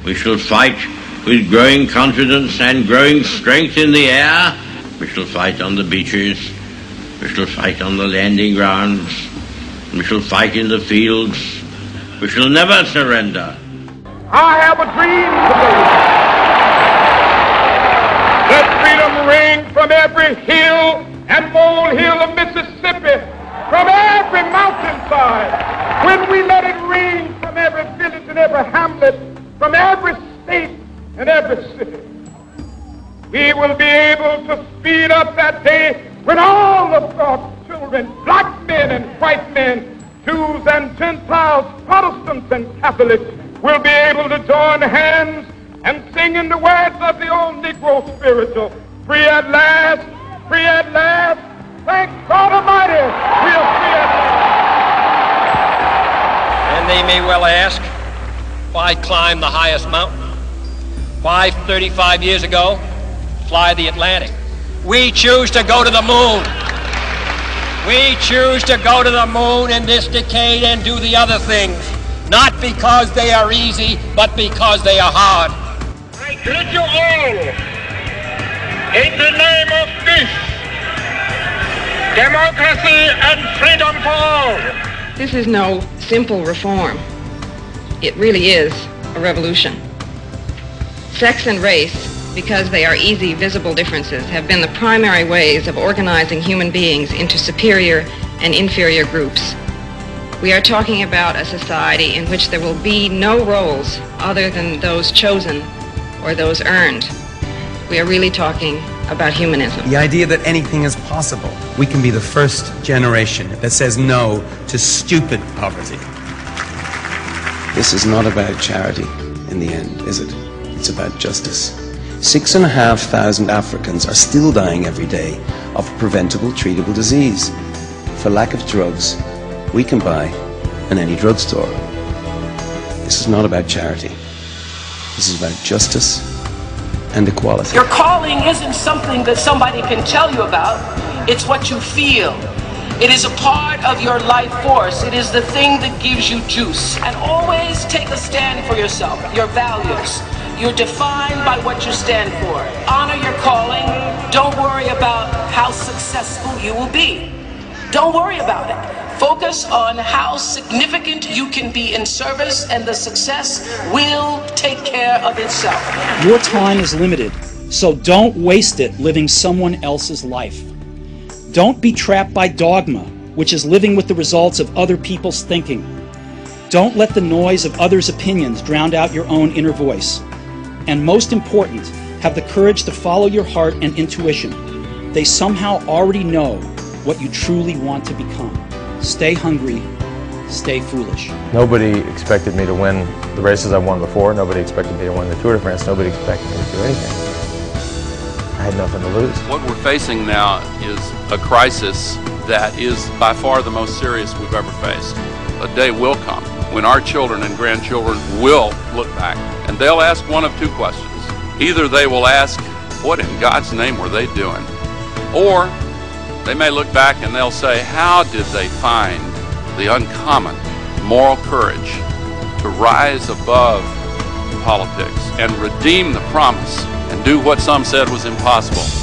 We shall fight with growing confidence and growing strength in the air. We shall fight on the beaches. We shall fight on the landing grounds. We shall fight in the fields. We shall never surrender. I have a dream today. Let freedom ring from every hill and molehill of Mississippi, from every mountainside. When we let it ring from every village and every hamlet, from every state and every city, we will be able to speed up that day when all of God's children, black men and white men, Jews and Gentiles, Protestants and Catholics, will be able to join hands and sing in the words of the old Negro spiritual, free at last, free at last, thank God Almighty, we are free at last. And they may well ask, why climb the highest mountain? Why 35 years ago fly the Atlantic? We choose to go to the moon. We choose to go to the moon in this decade and do the other things, not because they are easy, but because they are hard. I bid you all, in the name of peace, democracy and freedom for all. This is no simple reform. It really is a revolution. Sex and race, because they are easy, visible differences, have been the primary ways of organizing human beings into superior and inferior groups. We are talking about a society in which there will be no roles other than those chosen or those earned. We are really talking about humanism. The idea that anything is possible. We can be the first generation that says no to stupid poverty. This is not about charity in the end, is it? It's about justice. 6,500 Africans are still dying every day of a preventable, treatable disease. For lack of drugs, we can buy in any drugstore. This is not about charity. This is about justice and equality. Your calling isn't something that somebody can tell you about. It's what you feel. It is a part of your life force. It is the thing that gives you juice. And always take a stand for yourself, your values. You're defined by what you stand for. Honor your calling. Don't worry about how successful you will be. Don't worry about it. Focus on how significant you can be in service, and the success will take care of itself. Your time is limited, so don't waste it living someone else's life. Don't be trapped by dogma, which is living with the results of other people's thinking. Don't let the noise of others' opinions drown out your own inner voice. And most important, have the courage to follow your heart and intuition. They somehow already know what you truly want to become. Stay hungry, stay foolish. Nobody expected me to win the races I won before. Nobody expected me to win the Tour de France. Nobody expected me to do anything. I had nothing to lose. What we're facing now is a crisis that is by far the most serious we've ever faced. A day will come when our children and grandchildren will look back and they'll ask one of two questions. Either they will ask, what in God's name were they doing? Or they may look back and they'll say, how did they find the uncommon moral courage to rise above politics and redeem the promise and do what some said was impossible?